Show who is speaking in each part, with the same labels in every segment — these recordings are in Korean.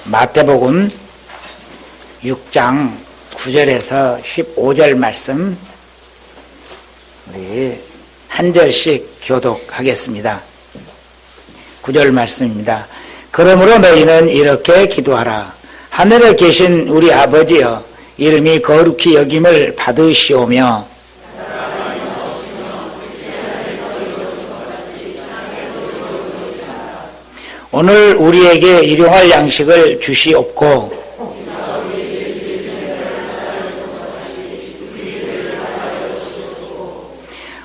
Speaker 1: 마태복음 6장 9절에서 15절 말씀 우리 한 절씩 교독하겠습니다. 9절 말씀입니다. 그러므로 너희는 이렇게 기도하라. 하늘에 계신 우리 아버지여, 이름이 거룩히 여김을 받으시오며 오늘 우리에게 일용할 양식을 주시옵고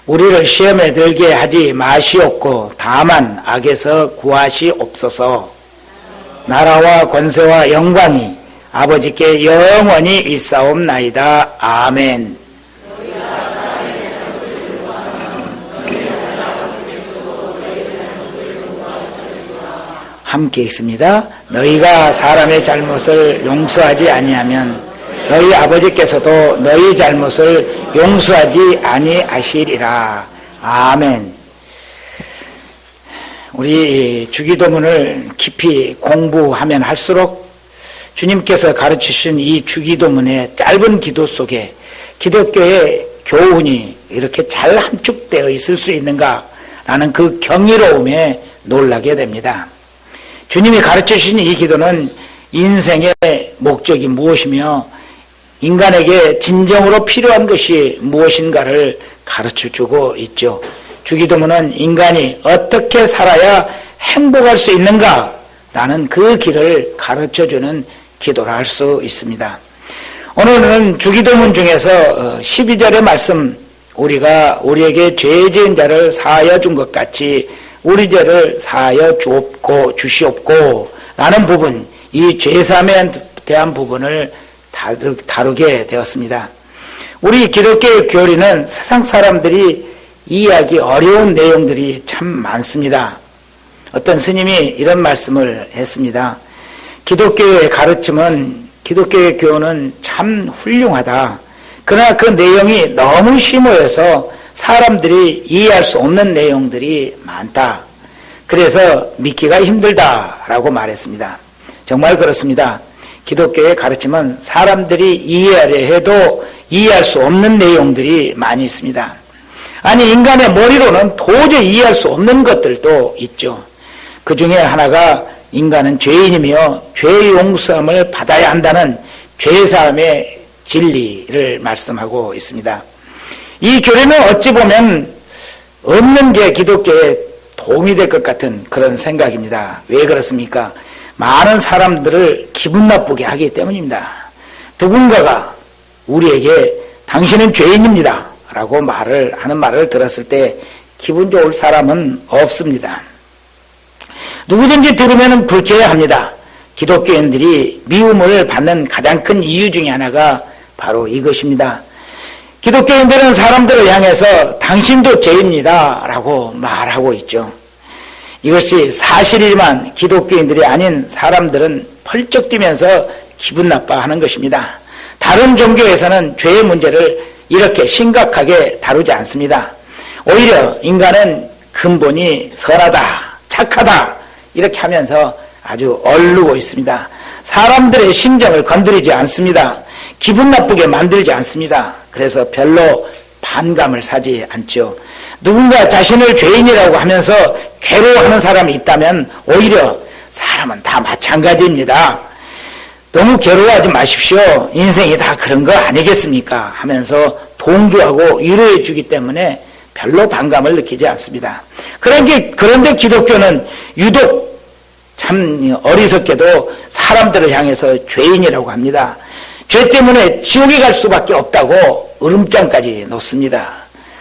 Speaker 1: 우리를 시험에 들게 하지 마시옵고 다만 악에서 구하시옵소서. 나라와 권세와 영광이 아버지께 영원히 있사옵나이다. 아멘. 함께 읽습니다. 너희가 사람의 잘못을 용서하지 아니하면 너희 아버지께서도 너희 잘못을 용서하지 아니하시리라. 아멘. 우리 주기도문을 깊이 공부하면 할수록 주님께서 가르치신 이 주기도문의 짧은 기도 속에 기독교의 교훈이 이렇게 잘 함축되어 있을 수 있는가라는 그 경이로움에 놀라게 됩니다. 주님이 가르치신 이 기도는 인생의 목적이 무엇이며 인간에게 진정으로 필요한 것이 무엇인가를 가르쳐주고 있죠. 주기도문은 인간이 어떻게 살아야 행복할 수 있는가라는 그 길을 가르쳐주는 기도라 할 수 있습니다. 오늘은 주기도문 중에서 12절의 말씀, 우리가 우리에게 죄 지은 자를 사하여 준 것 같이 우리 죄를 사하여 주시옵고 라는 부분, 이 죄사함에 대한 부분을 다루게 되었습니다. 우리 기독교의 교리는 세상 사람들이 이해하기 어려운 내용들이 참 많습니다. 어떤 스님이 이런 말씀을 했습니다. 기독교의 가르침은, 기독교의 교훈은 참 훌륭하다. 그러나 그 내용이 너무 심오해서 사람들이 이해할 수 없는 내용들이 많다. 그래서 믿기가 힘들다라고 말했습니다. 정말 그렇습니다. 기독교의 가르침은 사람들이 이해하려 해도 이해할 수 없는 내용들이 많이 있습니다. 아니, 인간의 머리로는 도저히 이해할 수 없는 것들도 있죠. 그 중에 하나가 인간은 죄인이며 죄 용서함을 받아야 한다는 죄사함의 진리를 말씀하고 있습니다. 이 교리는 어찌 보면 없는 게 기독교에 도움이 될 것 같은 그런 생각입니다. 왜 그렇습니까? 많은 사람들을 기분 나쁘게 하기 때문입니다. 누군가가 우리에게 당신은 죄인입니다 라고 하는 말을 들었을 때 기분 좋을 사람은 없습니다. 누구든지 들으면 불쾌해야 합니다. 기독교인들이 미움을 받는 가장 큰 이유 중에 하나가 바로 이것입니다. 기독교인들은 사람들을 향해서 당신도 죄입니다 라고 말하고 있죠. 이것이 사실이지만 기독교인들이 아닌 사람들은 펄쩍 뛰면서 기분 나빠하는 것입니다. 다른 종교에서는 죄의 문제를 이렇게 심각하게 다루지 않습니다. 오히려 인간은 근본이 선하다, 착하다 이렇게 하면서 아주 얼르고 있습니다. 사람들의 심정을 건드리지 않습니다. 기분 나쁘게 만들지 않습니다. 그래서 별로 반감을 사지 않죠. 누군가 자신을 죄인이라고 하면서 괴로워하는 사람이 있다면 오히려 사람은 다 마찬가지입니다. 너무 괴로워하지 마십시오. 인생이 다 그런 거 아니겠습니까? 하면서 동조하고 위로해 주기 때문에 별로 반감을 느끼지 않습니다. 그런데 기독교는 유독 참 어리석게도 사람들을 향해서 죄인이라고 합니다. 죄 때문에 지옥에 갈 수밖에 없다고 으름장까지 놓습니다.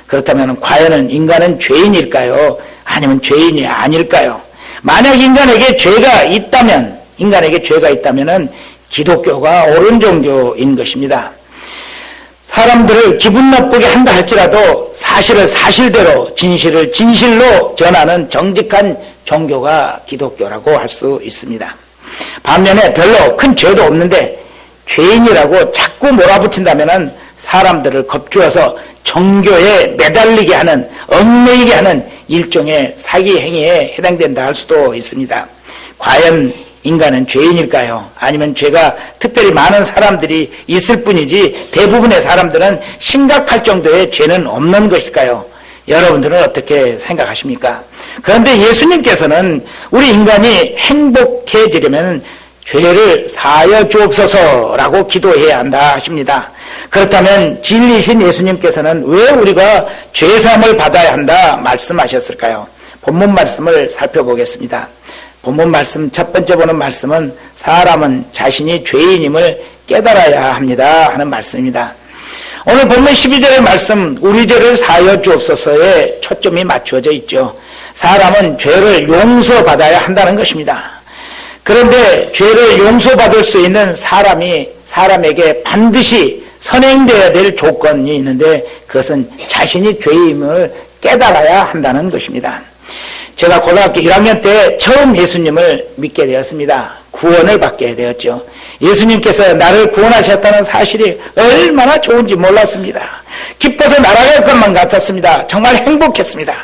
Speaker 1: 그렇다면 과연 인간은 죄인일까요? 아니면 죄인이 아닐까요? 만약 인간에게 죄가 있다면 기독교가 옳은 종교인 것입니다. 사람들을 기분 나쁘게 한다 할지라도 사실을 사실대로, 진실을 진실로 전하는 정직한 종교가 기독교라고 할 수 있습니다. 반면에 별로 큰 죄도 없는데 죄인이라고 자꾸 몰아붙인다면 사람들을 겁주어서 정교에 매달리게 하는, 얽매이게 하는 일종의 사기 행위에 해당된다 할 수도 있습니다. 과연 인간은 죄인일까요? 아니면 죄가 특별히 많은 사람들이 있을 뿐이지 대부분의 사람들은 심각할 정도의 죄는 없는 것일까요? 여러분들은 어떻게 생각하십니까? 그런데 예수님께서는 우리 인간이 행복해지려면 죄를 사하여 주옵소서라고 기도해야 한다 하십니다. 그렇다면 진리이신 예수님께서는 왜 우리가 죄사함을 받아야 한다 말씀하셨을까요? 본문 말씀을 살펴보겠습니다. 본문 말씀 첫 번째 보는 말씀은 사람은 자신이 죄인임을 깨달아야 합니다 하는 말씀입니다. 오늘 본문 12절의 말씀 우리 죄를 사하여 주옵소서에 초점이 맞추어져 있죠. 사람은 죄를 용서받아야 한다는 것입니다. 그런데 죄를 용서받을 수 있는 사람에게 반드시 선행되어야 될 조건이 있는데 그것은 자신이 죄임을 깨달아야 한다는 것입니다. 제가 고등학교 1학년 때 처음 예수님을 믿게 되었습니다. 구원을 받게 되었죠. 예수님께서 나를 구원하셨다는 사실이 얼마나 좋은지 몰랐습니다. 기뻐서 날아갈 것만 같았습니다. 정말 행복했습니다.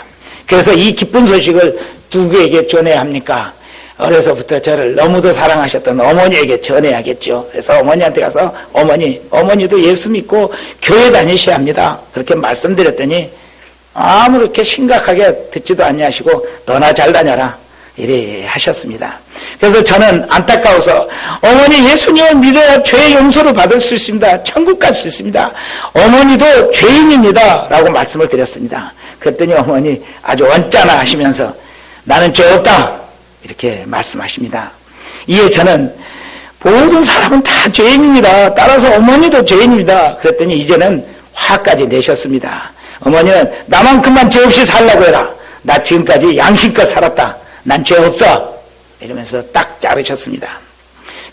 Speaker 1: 그래서 이 기쁜 소식을 누구에게 전해야 합니까? 어려서부터 저를 너무도 사랑하셨던 어머니에게 전해야겠죠. 그래서 어머니한테 가서 어머니도 예수 믿고 교회 다니셔야 합니다. 그렇게 말씀드렸더니 아무렇게 심각하게 듣지도 아니하시고 너나 잘 다녀라 이래 하셨습니다. 그래서 저는 안타까워서 어머니 예수님을 믿어야 죄 용서를 받을 수 있습니다. 천국 갈 수 있습니다. 어머니도 죄인입니다 라고 말씀을 드렸습니다. 그랬더니 어머니 아주 언짢아 하시면서 나는 죄 없다 이렇게 말씀하십니다. 이에 저는 모든 사람은 다 죄인입니다. 따라서 어머니도 죄인입니다. 그랬더니 이제는 화까지 내셨습니다. 어머니는 나만큼만 죄 없이 살라고 해라. 나 지금까지 양심껏 살았다. 난 죄 없어. 이러면서 딱 자르셨습니다.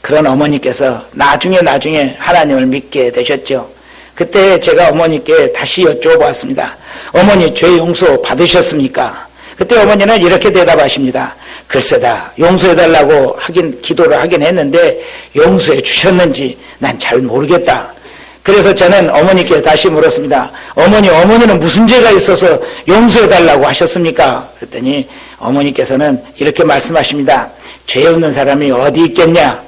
Speaker 1: 그런 어머니께서 나중에 하나님을 믿게 되셨죠. 그때 제가 어머니께 다시 여쭤보았습니다. 어머니 죄 용서 받으셨습니까? 그때 어머니는 이렇게 대답하십니다. 글쎄다 용서해달라고 기도를 하긴 했는데 용서해 주셨는지 난 잘 모르겠다. 그래서 저는 어머니께 다시 물었습니다. 어머니는 무슨 죄가 있어서 용서해달라고 하셨습니까? 그랬더니 어머니께서는 이렇게 말씀하십니다. 죄 없는 사람이 어디 있겠냐?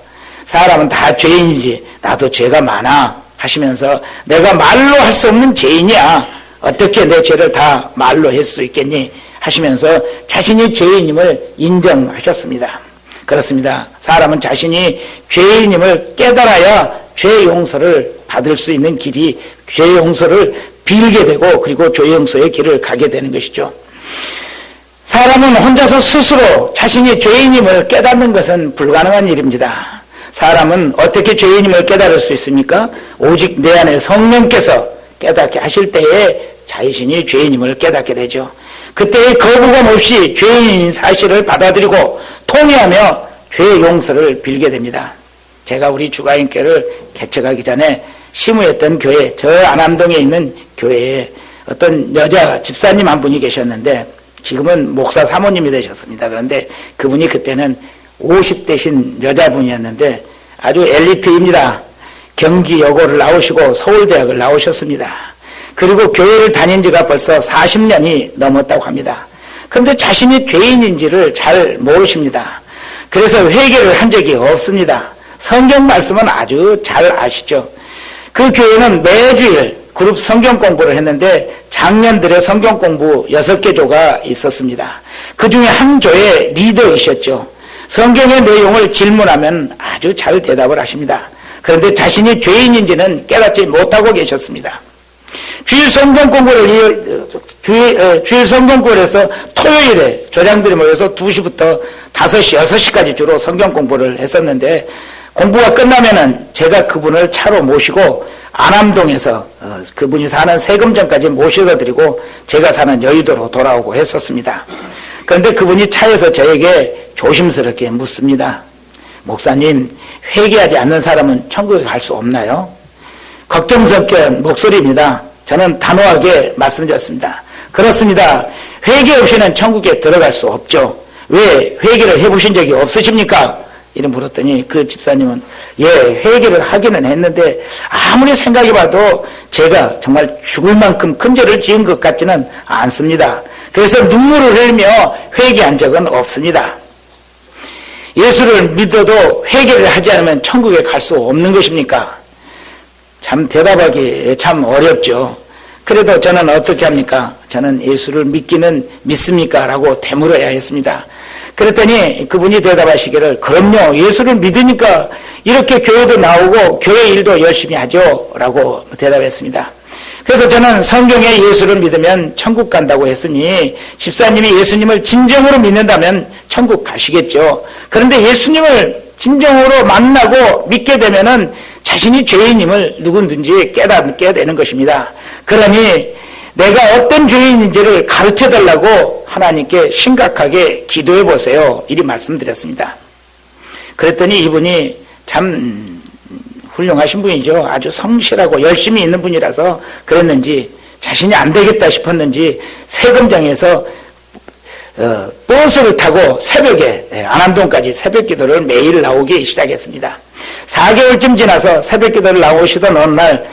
Speaker 1: 사람은 다 죄인이지 나도 죄가 많아 하시면서 내가 말로 할 수 없는 죄인이야. 어떻게 내 죄를 다 말로 할 수 있겠니? 하시면서 자신이 죄인임을 인정하셨습니다. 그렇습니다. 사람은 자신이 죄인임을 깨달아야 죄 용서를 받을 수 있는 길이 죄 용서를 빌게 되고 그리고 죄 용서의 길을 가게 되는 것이죠. 사람은 혼자서 스스로 자신이 죄인임을 깨닫는 것은 불가능한 일입니다. 사람은 어떻게 죄인임을 깨달을 수 있습니까? 오직 내 안에 성령께서 깨닫게 하실 때에 자신이 죄인임을 깨닫게 되죠. 그때의 거부감 없이 죄인인 사실을 받아들이고 통회하며 죄 용서를 빌게 됩니다. 제가 우리 주가인교회를 개척하기 전에 시무했던 교회, 저 안암동에 있는 교회에 어떤 여자 집사님 한 분이 계셨는데 지금은 목사 사모님이 되셨습니다. 그런데 그분이 그때는 50대신 여자분이었는데 아주 엘리트입니다. 경기여고를 나오시고 서울대학을 나오셨습니다. 그리고 교회를 다닌 지가 벌써 40년이 넘었다고 합니다. 그런데 자신이 죄인인지를 잘 모르십니다. 그래서 회개를 한 적이 없습니다. 성경 말씀은 아주 잘 아시죠. 그 교회는 매주일 그룹 성경 공부를 했는데 장년들의 성경 공부 6개 조가 있었습니다. 그 중에 한 조의 리더이셨죠. 성경의 내용을 질문하면 아주 잘 대답을 하십니다. 그런데 자신이 죄인인지는 깨닫지 못하고 계셨습니다. 주일 성경 공부를 해서 토요일에 조장들이 모여서 2시부터 5시, 6시까지 주로 성경 공부를 했었는데 공부가 끝나면은 제가 그분을 차로 모시고 안암동에서 그분이 사는 세금점까지 모셔다 드리고 제가 사는 여의도로 돌아오고 했었습니다. 그런데 그분이 차에서 저에게 조심스럽게 묻습니다. 목사님, 회개하지 않는 사람은 천국에 갈 수 없나요? 걱정 섞인 목소리입니다. 저는 단호하게 말씀드렸습니다. 그렇습니다. 회개 없이는 천국에 들어갈 수 없죠. 왜 회개를 해보신 적이 없으십니까? 이래 물었더니 그 집사님은 회개를 하기는 했는데 아무리 생각해봐도 제가 정말 죽을 만큼 큰 죄를 지은 것 같지는 않습니다. 그래서 눈물을 흘리며 회개한 적은 없습니다. 예수를 믿어도 회개를 하지 않으면 천국에 갈 수 없는 것입니까? 참 대답하기 참 어렵죠. 그래도 저는 어떻게 합니까? 저는 예수를 믿기는 믿습니까? 라고 되물어야 했습니다. 그랬더니 그분이 대답하시기를 그럼요. 예수를 믿으니까 이렇게 교회도 나오고 교회 일도 열심히 하죠. 라고 대답했습니다. 그래서 저는 성경에 예수를 믿으면 천국 간다고 했으니 집사님이 예수님을 진정으로 믿는다면 천국 가시겠죠. 그런데 예수님을 진정으로 만나고 믿게 되면은 자신이 죄인임을 누구든지 깨닫게 되는 것입니다. 그러니 내가 어떤 죄인인지를 가르쳐달라고 하나님께 심각하게 기도해 보세요. 이리 말씀드렸습니다. 그랬더니 이분이 참 훌륭하신 분이죠. 아주 성실하고 열심히 있는 분이라서 그랬는지 자신이 안 되겠다 싶었는지 세금장에서 버스를 타고 새벽에 안암동까지 새벽 기도를 매일 나오기 시작했습니다. 4개월쯤 지나서 새벽 기도를 나오시던 어느 날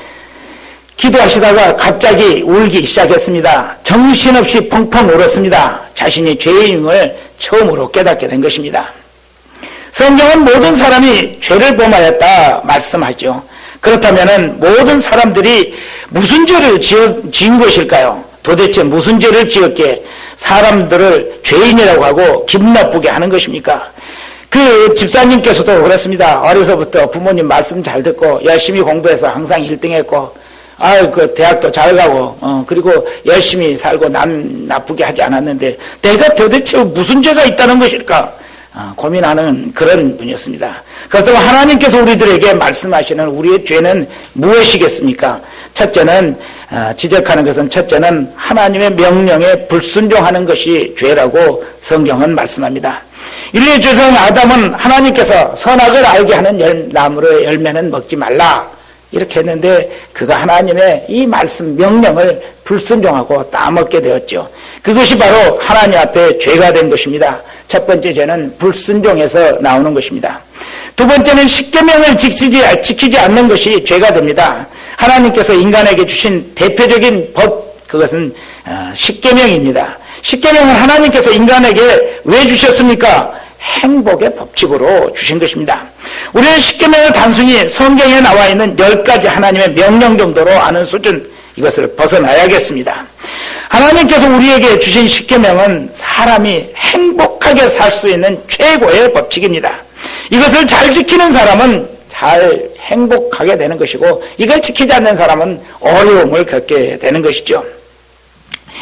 Speaker 1: 기도하시다가 갑자기 울기 시작했습니다. 정신없이 펑펑 울었습니다. 자신이 죄인임을 처음으로 깨닫게 된 것입니다. 성경은 모든 사람이 죄를 범하였다 말씀하죠. 그렇다면 모든 사람들이 무슨 죄를 지은 것일까요? 도대체 무슨 죄를 지었기에 사람들을 죄인이라고 하고 기분 나쁘게 하는 것입니까? 그 집사님께서도 그렇습니다. 어려서부터 부모님 말씀 잘 듣고 열심히 공부해서 항상 1등 했고 그 대학도 잘 가고 그리고 열심히 살고 남 나쁘게 하지 않았는데 내가 도대체 무슨 죄가 있다는 것일까? 고민하는 그런 분이었습니다. 그렇다고 하나님께서 우리들에게 말씀하시는 우리의 죄는 무엇이겠습니까? 첫째는 지적하는 것은 첫째는 하나님의 명령에 불순종하는 것이 죄라고 성경은 말씀합니다. 인류의 조상 아담은 하나님께서 선악을 알게 하는 나무의 열매는 먹지 말라 이렇게 했는데 그가 하나님의 이 말씀 명령을 불순종하고 따먹게 되었죠. 그것이 바로 하나님 앞에 죄가 된 것입니다. 첫 번째 죄는 불순종에서 나오는 것입니다. 두 번째는 십계명을 지키지 않는 것이 죄가 됩니다. 하나님께서 인간에게 주신 대표적인 법 그것은 십계명입니다. 십계명은 하나님께서 인간에게 왜 주셨습니까? 행복의 법칙으로 주신 것입니다. 우리는 십계명을 단순히 성경에 나와 있는 10가지 하나님의 명령 정도로 아는 수준 이것을 벗어나야겠습니다. 하나님께서 우리에게 주신 십계명은 사람이 행복하게 살 수 있는 최고의 법칙입니다. 이것을 잘 지키는 사람은 잘 행복하게 되는 것이고 이걸 지키지 않는 사람은 어려움을 겪게 되는 것이죠.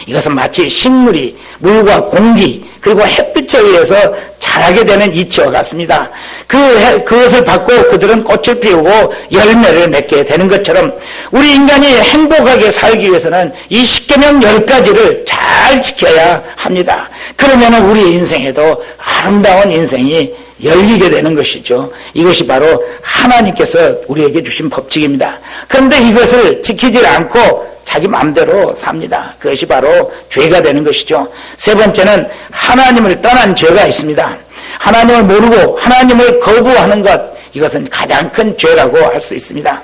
Speaker 1: 이것은 마치 식물이 물과 공기 그리고 햇빛에 의해서 자라게 되는 이치와 같습니다. 그것을 받고 그들은 꽃을 피우고 열매를 맺게 되는 것처럼 우리 인간이 행복하게 살기 위해서는 이 십계명 10가지를 잘 지켜야 합니다. 그러면 우리 인생에도 아름다운 인생이 열리게 되는 것이죠. 이것이 바로 하나님께서 우리에게 주신 법칙입니다. 그런데 이것을 지키지 않고 자기 마음대로 삽니다. 그것이 바로 죄가 되는 것이죠. 세 번째는 하나님을 떠난 죄가 있습니다. 하나님을 모르고 하나님을 거부하는 것 이것은 가장 큰 죄라고 할 수 있습니다.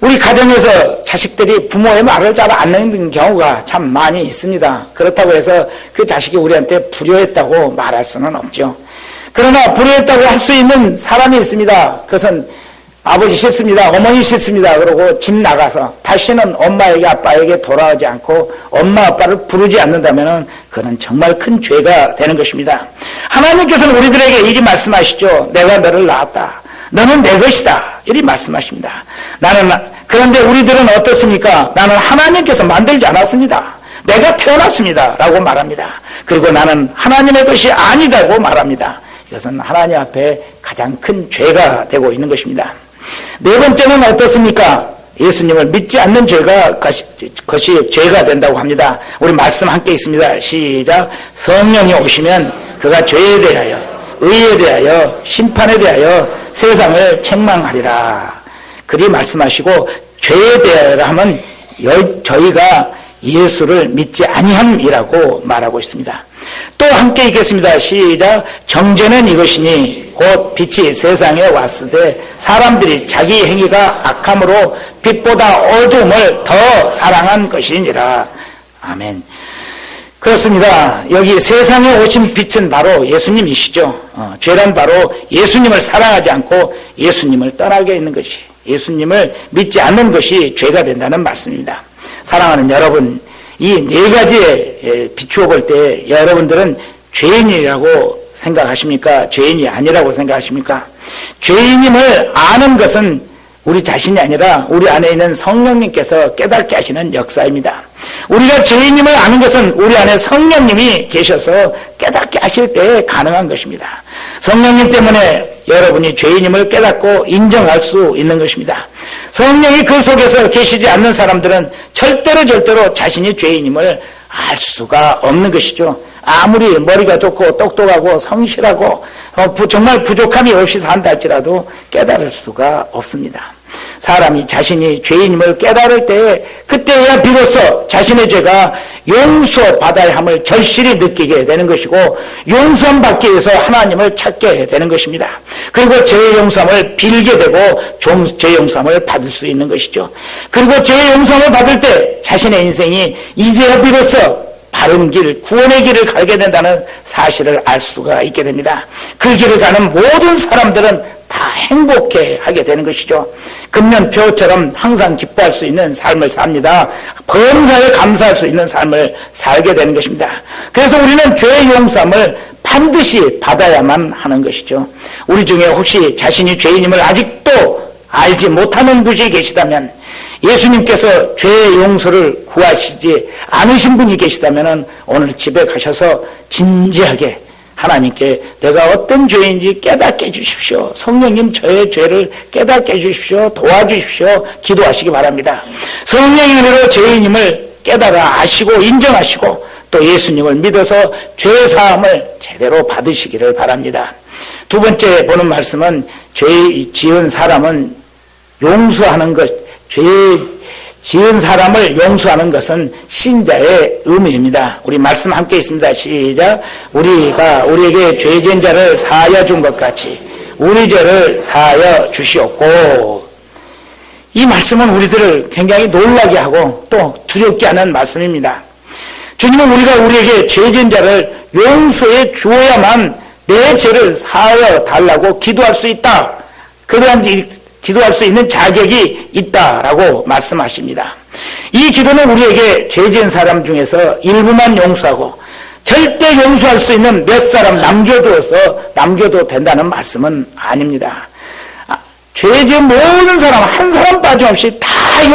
Speaker 1: 우리 가정에서 자식들이 부모의 말을 잘 안 듣는 경우가 참 많이 있습니다. 그렇다고 해서 그 자식이 우리한테 불효했다고 말할 수는 없죠. 그러나 불효했다고 할 수 있는 사람이 있습니다. 그것은 아버지 싫습니다. 어머니 싫습니다. 그러고 집 나가서 다시는 엄마에게 아빠에게 돌아오지 않고 엄마 아빠를 부르지 않는다면 그는 정말 큰 죄가 되는 것입니다. 하나님께서는 우리들에게 이리 말씀하시죠. 내가 너를 낳았다. 너는 내 것이다. 이리 말씀하십니다. 그런데 우리들은 어떻습니까? 나는 하나님께서 만들지 않았습니다. 내가 태어났습니다. 라고 말합니다. 그리고 나는 하나님의 것이 아니다고 말합니다. 이것은 하나님 앞에 가장 큰 죄가 되고 있는 것입니다. 네 번째는 어떻습니까? 예수님을 믿지 않는 것이 죄가 된다고 합니다. 우리 말씀 함께 있습니다. 시작. 성령이 오시면 그가 죄에 대하여 의에 대하여 심판에 대하여 세상을 책망하리라. 그리 말씀하시고 죄에 대하여 하면 저희가 예수를 믿지 아니함이라고 말하고 있습니다. 또 함께 읽겠습니다. 시작. 정죄는 이것이니 곧 빛이 세상에 왔으되 사람들이 자기 행위가 악함으로 빛보다 어두움을 더 사랑한 것이니라. 아멘. 그렇습니다. 여기 세상에 오신 빛은 바로 예수님이시죠. 죄란 바로 예수님을 사랑하지 않고 예수님을 떠나게 있는 것이, 예수님을 믿지 않는 것이 죄가 된다는 말씀입니다. 사랑하는 여러분, 이 네 가지에 비추어 볼 때 여러분들은 죄인이라고 생각하십니까? 죄인이 아니라고 생각하십니까? 죄인임을 아는 것은 우리 자신이 아니라 우리 안에 있는 성령님께서 깨닫게 하시는 역사입니다. 우리가 죄인임을 아는 것은 우리 안에 성령님이 계셔서 깨닫게 하실 때 가능한 것입니다. 성령님 때문에 여러분이 죄인임을 깨닫고 인정할 수 있는 것입니다. 성령이 그 속에서 계시지 않는 사람들은 절대로 자신이 죄인임을 알 수가 없는 것이죠. 아무리 머리가 좋고 똑똑하고 성실하고 정말 부족함이 없이 산다 할지라도 깨달을 수가 없습니다. 사람이 자신이 죄인임을 깨달을 때 그때야 비로소 자신의 죄가 용서받아야 함을 절실히 느끼게 되는 것이고 용서함 받기 위해서 하나님을 찾게 되는 것입니다. 그리고 죄의 용서함을 빌게 되고 죄의 용서함을 받을 수 있는 것이죠. 그리고 죄의 용서함을 받을 때 자신의 인생이 이제야 비로소 바른 길, 구원의 길을 가게 된다는 사실을 알 수가 있게 됩니다. 그 길을 가는 모든 사람들은 다 행복해하게 되는 것이죠. 금년표처럼 항상 기뻐할 수 있는 삶을 삽니다. 범사에 감사할 수 있는 삶을 살게 되는 것입니다. 그래서 우리는 죄의 용서함을 반드시 받아야만 하는 것이죠. 우리 중에 혹시 자신이 죄인임을 아직도 알지 못하는 분이 계시다면, 예수님께서 죄의 용서를 구하시지 않으신 분이 계시다면 오늘 집에 가셔서 진지하게 하나님께 내가 어떤 죄인지 깨닫게 해주십시오. 성령님 저의 죄를 깨닫게 해주십시오. 도와주십시오. 기도하시기 바랍니다. 성령님으로 죄인임을 깨달아 아시고 인정하시고 또 예수님을 믿어서 죄사함을 제대로 받으시기를 바랍니다. 두 번째 보는 말씀은 죄 지은 사람은 용서하는 것, 죄 지은 사람을 용서하는 것은 신자의 의무입니다. 우리 말씀 함께 있습니다. 시작. 우리가 우리에게 죄 지은 자를 사하여 준 것 같이 우리 죄를 사하여 주시옵고. 이 말씀은 우리들을 굉장히 놀라게 하고 또 두렵게 하는 말씀입니다. 주님은 우리가 우리에게 죄 지은 자를 용서해 주어야만 내 죄를 사하여 달라고 기도할 수 있다. 그러한 기도할 수 있는 자격이 있다라고 말씀하십니다. 이 기도는 우리에게 죄 지은 사람 중에서 일부만 용서하고 절대 용서할 수 있는 몇 사람 남겨도 된다는 말씀은 아닙니다. 죄 지은 모든 사람 한 사람 빠짐없이 다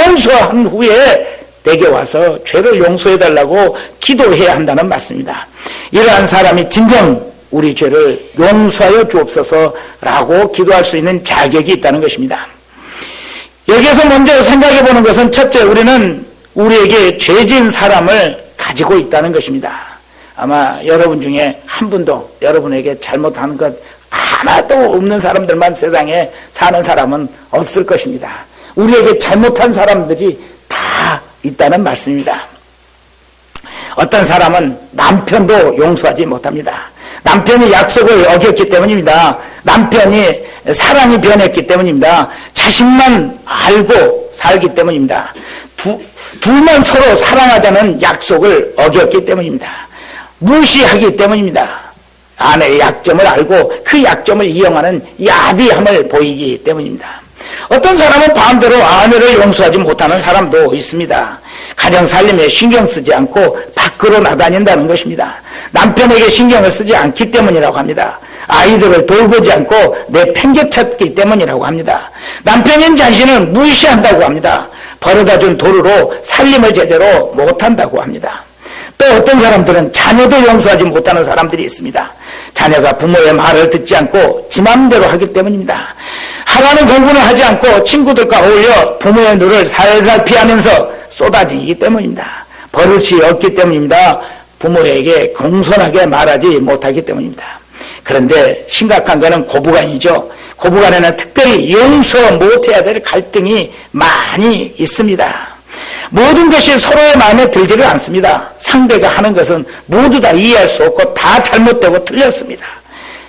Speaker 1: 용서한 후에 내게 와서 죄를 용서해달라고 기도해야 한다는 말씀입니다. 이러한 사람이 진정 우리 죄를 용서하여 주옵소서라고 기도할 수 있는 자격이 있다는 것입니다. 여기에서 먼저 생각해 보는 것은 첫째, 우리는 우리에게 죄 지은 사람을 가지고 있다는 것입니다. 아마 여러분 중에 한 분도 여러분에게 잘못하는 것 하나도 없는 사람들만 세상에 사는 사람은 없을 것입니다. 우리에게 잘못한 사람들이 다 있다는 말씀입니다. 어떤 사람은 남편도 용서하지 못합니다. 남편이 약속을 어겼기 때문입니다. 남편이 사랑이 변했기 때문입니다. 자신만 알고 살기 때문입니다. 둘만 서로 사랑하자는 약속을 어겼기 때문입니다. 무시하기 때문입니다. 아내의 약점을 알고 그 약점을 이용하는 야비함을 보이기 때문입니다. 어떤 사람은 반대로 아내를 용서하지 못하는 사람도 있습니다. 가정 살림에 신경 쓰지 않고 밖으로 나다닌다는 것입니다. 남편에게 신경을 쓰지 않기 때문이라고 합니다. 아이들을 돌보지 않고 내팽개쳤기 때문이라고 합니다. 남편인 자신을 무시한다고 합니다. 벌어다준 도루로 살림을 제대로 못한다고 합니다. 또 어떤 사람들은 자녀도 용서하지 못하는 사람들이 있습니다. 자녀가 부모의 말을 듣지 않고 지 맘대로 하기 때문입니다. 하라는 공부는 하지 않고 친구들과 어울려 부모의 눈을 살살 피하면서 쏟아지기 때문입니다. 버릇이 없기 때문입니다. 부모에게 공손하게 말하지 못하기 때문입니다. 그런데 심각한 것은 고부간이죠. 고부간에는 특별히 용서 못해야 될 갈등이 많이 있습니다. 모든 것이 서로의 마음에 들지를 않습니다. 상대가 하는 것은 모두 다 이해할 수 없고 다 잘못되고 틀렸습니다.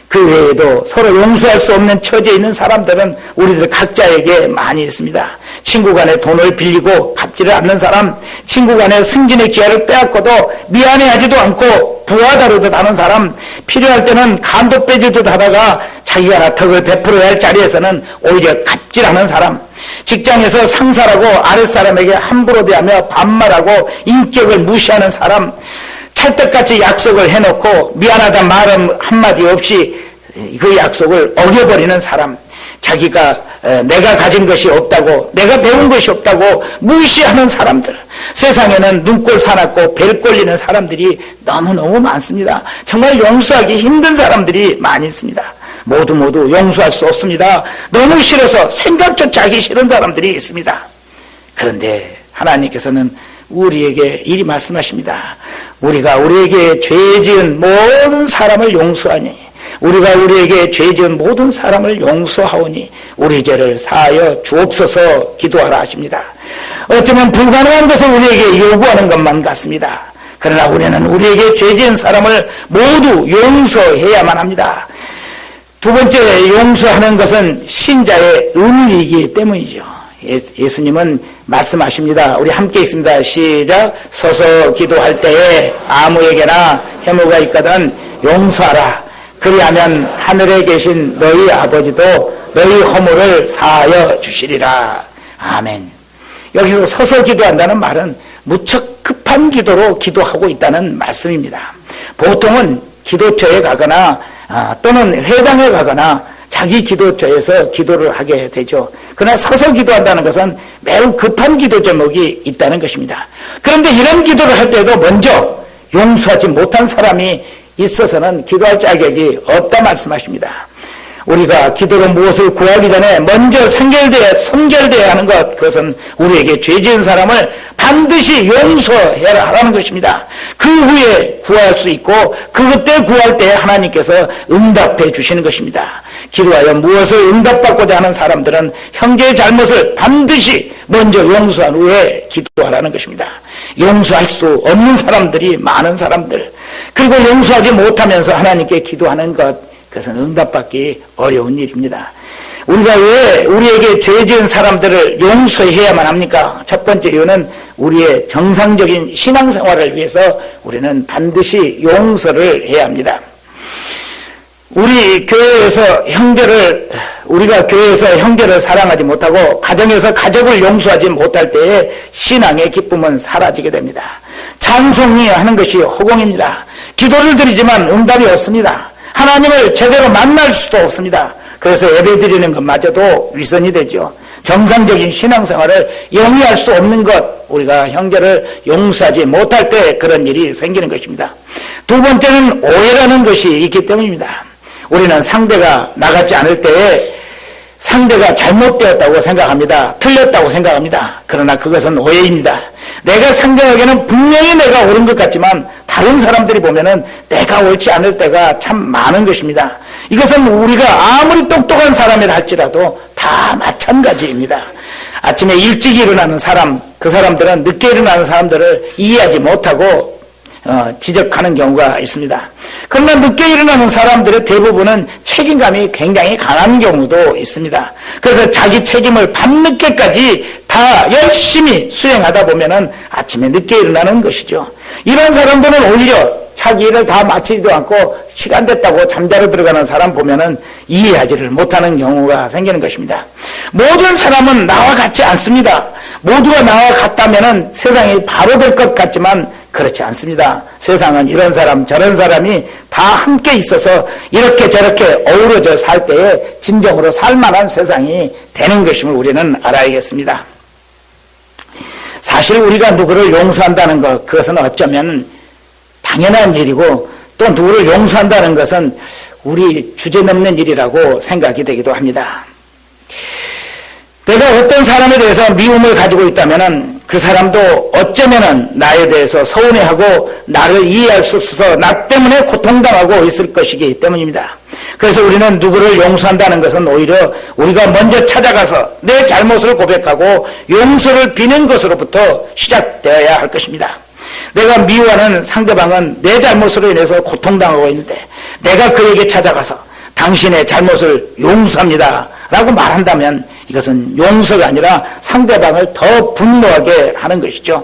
Speaker 1: 그 외에도 서로 용서할 수 없는 처지에 있는 사람들은 우리들 각자에게 많이 있습니다. 친구 간에 돈을 빌리고 갚지를 않는 사람, 친구 간에 승진의 기회를 빼앗고도 미안해하지도 않고 부하다르듯 하는 사람, 필요할 때는 간도 빼지듯 하다가 자기가 덕을 베풀어야 할 자리에서는 오히려 갑질하는 사람, 직장에서 상사라고 아랫사람에게 함부로 대하며 반말하고 인격을 무시하는 사람, 찰떡같이 약속을 해놓고 미안하다 말은 한마디 없이 그 약속을 어겨버리는 사람, 자기가 내가 가진 것이 없다고, 내가 배운 것이 없다고 무시하는 사람들, 세상에는 눈꼴 사납고 벨 꼴리는 사람들이 너무너무 많습니다. 정말 용서하기 힘든 사람들이 많이 있습니다. 모두 용서할 수 없습니다. 너무 싫어서 생각조차 하기 싫은 사람들이 있습니다. 그런데 하나님께서는 우리에게 이리 말씀하십니다. 우리가 우리에게 죄 지은 모든 사람을 용서하니, 우리가 우리에게 죄 지은 모든 사람을 용서하오니 우리 죄를 사하여 주옵소서 기도하라 하십니다. 어쩌면 불가능한 것을 우리에게 요구하는 것만 같습니다. 그러나 우리는 우리에게 죄 지은 사람을 모두 용서해야만 합니다. 두 번째, 용서하는 것은 신자의 의무이기 때문이죠. 예수님은 말씀하십니다. 우리 함께 읽습니다. 시작. 서서 기도할 때에 아무에게나 해무가 있거든 용서하라. 그리하면 하늘에 계신 너희 아버지도 너희 허물을 사하여 주시리라. 아멘. 여기서 서서 기도한다는 말은 무척 급한 기도로 기도하고 있다는 말씀입니다. 보통은 기도처에 가거나 또는 회당에 가거나 자기 기도처에서 기도를 하게 되죠. 그러나 서서 기도한다는 것은 매우 급한 기도 제목이 있다는 것입니다. 그런데 이런 기도를 할 때도 먼저 용서하지 못한 사람이 있어서는 기도할 자격이 없다 말씀하십니다. 우리가 기도로 무엇을 구하기 전에 먼저 선결되어야 하는 것, 그것은 우리에게 죄 지은 사람을 반드시 용서해야 하라는 것입니다. 그 후에 구할 수 있고 그때 구할 때 하나님께서 응답해 주시는 것입니다. 기도하여 무엇을 응답받고자 하는 사람들은 형제의 잘못을 반드시 먼저 용서한 후에 기도하라는 것입니다. 용서할 수 없는 사람들이 많은 사람들, 그리고 용서하지 못하면서 하나님께 기도하는 것, 그것은 응답받기 어려운 일입니다. 우리가 왜 우리에게 죄 지은 사람들을 용서해야만 합니까? 첫 번째 이유는 우리의 정상적인 신앙생활을 위해서 우리는 반드시 용서를 해야 합니다. 우리가 교회에서 형제를 사랑하지 못하고 가정에서 가족을 용서하지 못할 때에 신앙의 기쁨은 사라지게 됩니다. 찬송이 하는 것이 허공입니다. 기도를 드리지만 응답이 없습니다. 하나님을 제대로 만날 수도 없습니다. 그래서 예배드리는 것마저도 위선이 되죠. 정상적인 신앙생활을 영위할 수 없는 것, 우리가 형제를 용서하지 못할 때 그런 일이 생기는 것입니다. 두 번째는 오해라는 것이 있기 때문입니다. 우리는 상대가 나같지 않을 때에 상대가 잘못되었다고 생각합니다. 틀렸다고 생각합니다. 그러나 그것은 오해입니다. 내가 생각하기에는 분명히 내가 옳은 것 같지만 다른 사람들이 보면은 내가 옳지 않을 때가 참 많은 것입니다. 이것은 우리가 아무리 똑똑한 사람이라 할지라도 다 마찬가지입니다. 아침에 일찍 일어나는 사람, 그 사람들은 늦게 일어나는 사람들을 이해하지 못하고 지적하는 경우가 있습니다. 그러나 늦게 일어나는 사람들의 대부분은 책임감이 굉장히 강한 경우도 있습니다. 그래서 자기 책임을 밤늦게까지 다 열심히 수행하다 보면은 아침에 늦게 일어나는 것이죠. 이런 사람들은 오히려 자기 일을 다 마치지도 않고 시간 됐다고 잠자러 들어가는 사람 보면은 이해하지를 못하는 경우가 생기는 것입니다. 모든 사람은 나와 같지 않습니다. 모두가 나와 같다면은 세상이 바로 될 것 같지만 그렇지 않습니다. 세상은 이런 사람 저런 사람이 다 함께 있어서 이렇게 저렇게 어우러져 살 때에 진정으로 살만한 세상이 되는 것임을 우리는 알아야겠습니다. 사실 우리가 누구를 용서한다는 것, 그것은 어쩌면 당연한 일이고 또 누구를 용서한다는 것은 우리 주제넘는 일이라고 생각이 되기도 합니다. 내가 어떤 사람에 대해서 미움을 가지고 있다면은 그 사람도 어쩌면은 나에 대해서 서운해하고 나를 이해할 수 없어서 나 때문에 고통당하고 있을 것이기 때문입니다. 그래서 우리는 누구를 용서한다는 것은 오히려 우리가 먼저 찾아가서 내 잘못을 고백하고 용서를 비는 것으로부터 시작되어야 할 것입니다. 내가 미워하는 상대방은 내 잘못으로 인해서 고통당하고 있는데 내가 그에게 찾아가서 당신의 잘못을 용서합니다 라고 말한다면 이것은 용서가 아니라 상대방을 더 분노하게 하는 것이죠.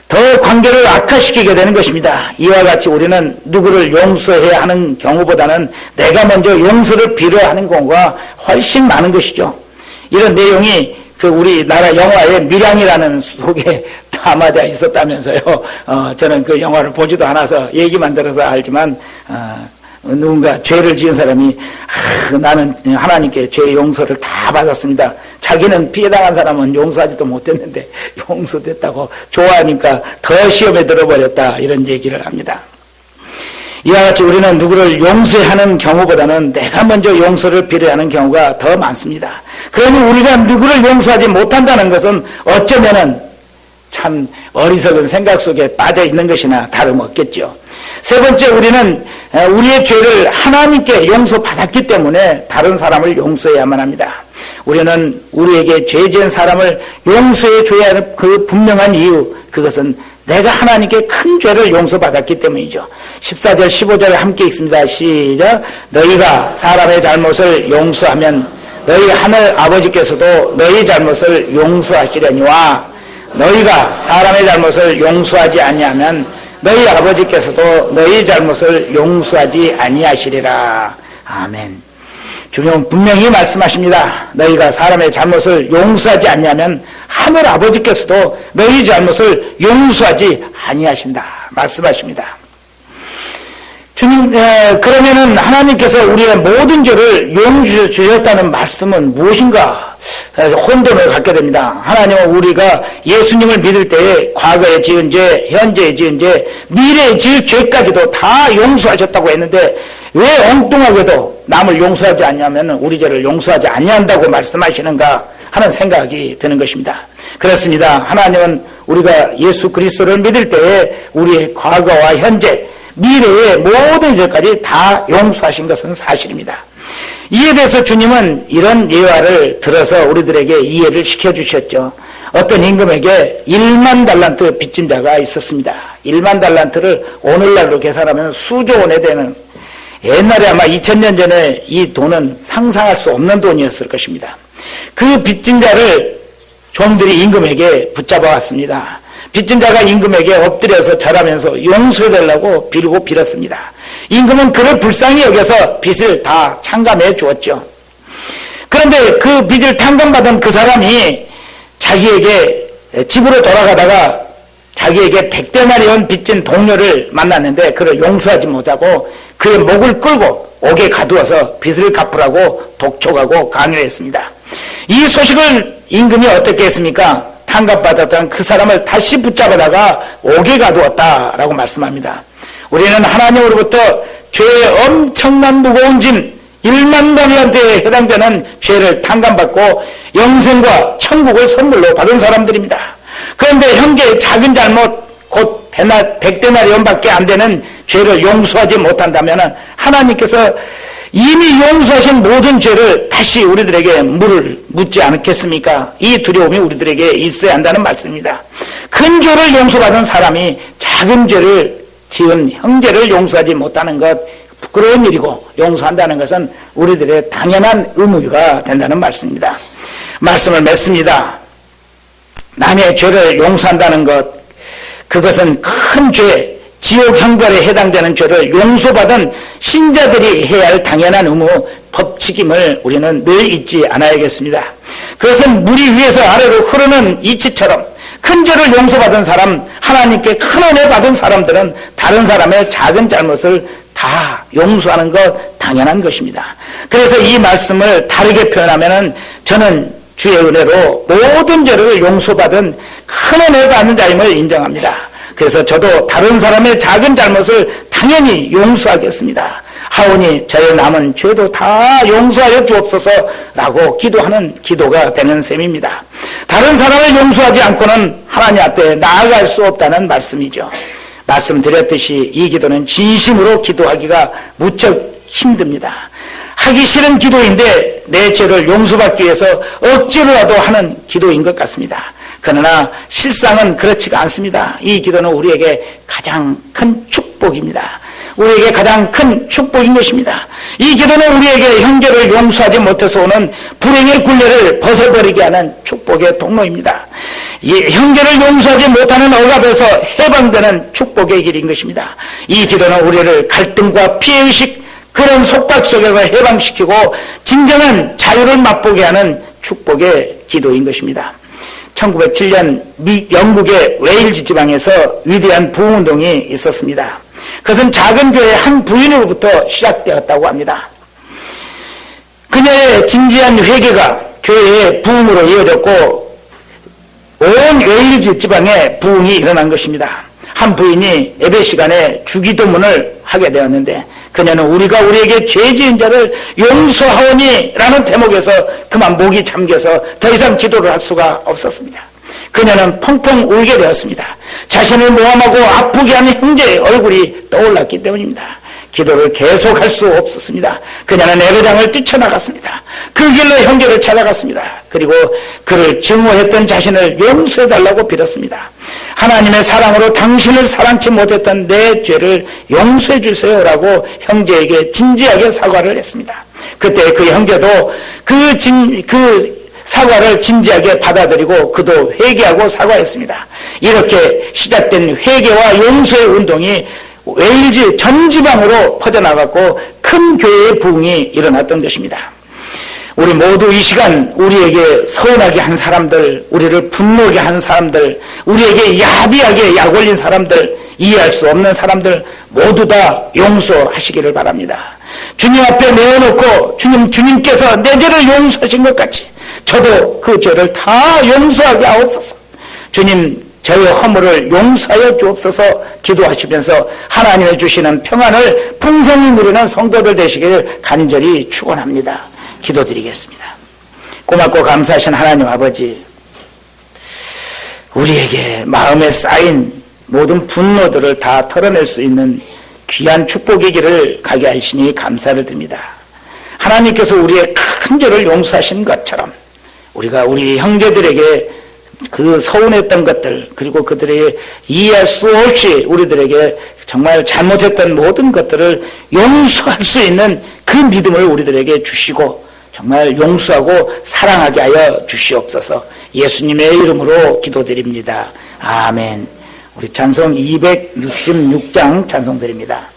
Speaker 1: 더 관계를 악화시키게 되는 것입니다. 이와 같이 우리는 누구를 용서해야 하는 경우보다는 내가 먼저 용서를 빌어하는 경우가 훨씬 많은 것이죠. 이런 내용이 우리나라 영화의 밀양이라는 속에 담아져 있었다면서요. 저는 그 영화를 보지도 않아서 얘기만 들어서 알지만 누군가 죄를 지은 사람이 나는 하나님께 죄 용서를 다 받았습니다. 자기는 피해당한 사람은 용서하지도 못했는데 용서됐다고 좋아하니까 더 시험에 들어버렸다 이런 얘기를 합니다. 이와 같이 우리는 누구를 용서하는 경우보다는 내가 먼저 용서를 빌어야 하는 경우가 더 많습니다. 그러니 우리가 누구를 용서하지 못한다는 것은 어쩌면은 참 어리석은 생각 속에 빠져 있는 것이나 다름없겠죠. 세 번째, 우리는 우리의 죄를 하나님께 용서받았기 때문에 다른 사람을 용서해야만 합니다. 우리는 우리에게 죄 지은 사람을 용서해 줘야 할 그 분명한 이유, 그것은 내가 하나님께 큰 죄를 용서받았기 때문이죠. 14절 15절에 함께 읽습니다. 시작. 너희가 사람의 잘못을 용서하면 너희 하늘 아버지께서도 너희 잘못을 용서하시려니와 너희가 사람의 잘못을 용서하지 아니하면 너희 아버지께서도 너희 잘못을 용서하지 아니하시리라. 아멘. 주님은 분명히 말씀하십니다. 너희가 사람의 잘못을 용서하지 않냐면 하늘 아버지께서도 너희 잘못을 용서하지 아니하신다 말씀하십니다. 주님, 그러면은 하나님께서 우리의 모든 죄를 용서해 주셨다는 말씀은 무엇인가? 혼돈을 갖게 됩니다. 하나님은 우리가 예수님을 믿을 때에 과거에 지은 죄, 현재에 지은 죄, 미래에 지을 죄까지도 다 용서하셨다고 했는데 왜 엉뚱하게도 남을 용서하지 않냐면 우리 죄를 용서하지 아니한다고 말씀하시는가 하는 생각이 드는 것입니다. 그렇습니다. 하나님은 우리가 예수 그리스도를 믿을 때에 우리의 과거와 현재, 미래의 모든 죄까지 다 용서하신 것은 사실입니다. 이에 대해서 주님은 이런 예화를 들어서 우리들에게 이해를 시켜주셨죠. 어떤 임금에게 1만 달란트 빚진 자가 있었습니다. 1만 달란트를 오늘날로 계산하면 수조 원에 되는, 옛날에 아마 2000년 전에 이 돈은 상상할 수 없는 돈이었을 것입니다. 그 빚진 자를 종들이 임금에게 붙잡아 왔습니다. 빚진 자가 임금에게 엎드려서 절하면서 용서해달라고 빌고 빌었습니다. 임금은 그를 불쌍히 여겨서 빚을 다 탕감해 주었죠. 그런데 그 빚을 탕감받은 그 사람이 자기에게 집으로 돌아가다가 자기에게 100데나리온 빚진 동료를 만났는데 그를 용서하지 못하고 그의 목을 끌고 옥에 가두어서 빚을 갚으라고 독촉하고 강요했습니다. 이 소식을 임금이 어떻게 했습니까? 탕감받았던 그 사람을 다시 붙잡아다가 옥에 가두었다라고 말씀합니다. 우리는 하나님으로부터 죄의 엄청난 무거운 짐 1만 달란트에 해당되는 죄를 탕감받고 영생과 천국을 선물로 받은 사람들입니다. 그런데 형제의 작은 잘못, 곧 100데나리온밖에 안 되는 죄를 용서하지 못한다면 하나님께서 이미 용서하신 모든 죄를 다시 우리들에게 묻지 않겠습니까? 이 두려움이 우리들에게 있어야 한다는 말씀입니다. 큰 죄를 용서받은 사람이 작은 죄를 지은 형제를 용서하지 못하는 것 부끄러운 일이고, 용서한다는 것은 우리들의 당연한 의무가 된다는 말씀입니다. 말씀을 맺습니다. 남의 죄를 용서한다는 것, 그것은 큰 죄, 지옥 형벌에 해당되는 죄를 용서받은 신자들이 해야 할 당연한 의무, 법칙임을 우리는 늘 잊지 않아야겠습니다. 그것은 물이 위에서 아래로 흐르는 이치처럼 큰 죄를 용서받은 사람, 하나님께 큰 은혜 받은 사람들은 다른 사람의 작은 잘못을 다 용서하는 것 당연한 것입니다. 그래서 이 말씀을 다르게 표현하면은 저는 주의 은혜로 모든 죄를 용서받은 큰 은혜 받는 자임을 인정합니다. 그래서 저도 다른 사람의 작은 잘못을 당연히 용서하겠습니다. 하오니 저의 남은 죄도 다 용서하여 주옵소서라고 기도하는 기도가 되는 셈입니다. 다른 사람을 용서하지 않고는 하나님 앞에 나아갈 수 없다는 말씀이죠. 말씀드렸듯이 이 기도는 진심으로 기도하기가 무척 힘듭니다. 하기 싫은 기도인데 내 죄를 용서받기 위해서 억지로라도 하는 기도인 것 같습니다. 그러나 실상은 그렇지가 않습니다. 이 기도는 우리에게 가장 큰 축복입니다. 우리에게 가장 큰 축복인 것입니다. 이 기도는 우리에게 형제를 용서하지 못해서 오는 불행의 굴레를 벗어버리게 하는 축복의 통로입니다. 이 형제를 용서하지 못하는 억압에서 해방되는 축복의 길인 것입니다. 이 기도는 우리를 갈등과 피해의식 그런 속박 속에서 해방시키고 진정한 자유를 맛보게 하는 축복의 기도인 것입니다. 1907년 영국의 웨일즈 지방에서 위대한 부흥운동이 있었습니다. 그것은 작은 교회 한 부인으로부터 시작되었다고 합니다. 그녀의 진지한 회개가 교회의 부흥으로 이어졌고 온 웨일즈 지방에 부흥이 일어난 것입니다. 한 부인이 예배 시간에 주기도문을 하게 되었는데 그녀는 우리가 우리에게 죄 지은 자를 용서하오니 라는 대목에서 그만 목이 잠겨서 더 이상 기도를 할 수가 없었습니다. 그녀는 펑펑 울게 되었습니다. 자신을 모함하고 아프게 하는 형제의 얼굴이 떠올랐기 때문입니다. 기도를 계속할 수 없었습니다. 그녀는 예배당을 뛰쳐나갔습니다. 그 길로 형제를 찾아갔습니다. 그리고 그를 증오했던 자신을 용서해달라고 빌었습니다. 하나님의 사랑으로 당신을 사랑치 못했던 내 죄를 용서해 주세요라고 형제에게 진지하게 사과를 했습니다. 그때 그 형제도 그 사과를 진지하게 받아들이고 그도 회개하고 사과했습니다. 이렇게 시작된 회개와 용서의 운동이 웨일즈 전 지방으로 퍼져나갔고 큰 교회의 부흥이 일어났던 것입니다. 우리 모두 이 시간 우리에게 서운하게 한 사람들, 우리를 분노하게 한 사람들, 우리에게 야비하게 약 올린 사람들, 이해할 수 없는 사람들 모두 다 용서하시기를 바랍니다. 주님 앞에 내어놓고 주님께서 내 죄를 용서하신 것 같이 저도 그 죄를 다 용서하게 하옵소서. 주님 저의 허물을 용서하여 주옵소서 기도하시면서 하나님의 주시는 평안을 풍성히 누리는 성도들 되시기를 간절히 축원합니다. 기도드리겠습니다. 고맙고 감사하신 하나님 아버지, 우리에게 마음에 쌓인 모든 분노들을 다 털어낼 수 있는 귀한 축복의 길을 가게 하시니 감사를 드립니다. 하나님께서 우리의 큰 죄를 용서하신 것처럼 우리가 우리 형제들에게 그 서운했던 것들 그리고 그들에게 이해할 수 없이 우리들에게 정말 잘못했던 모든 것들을 용서할 수 있는 그 믿음을 우리들에게 주시고 정말 용서하고 사랑하게 하여 주시옵소서. 예수님의 이름으로 기도드립니다. 아멘. 우리 찬송 266장 찬송 드립니다.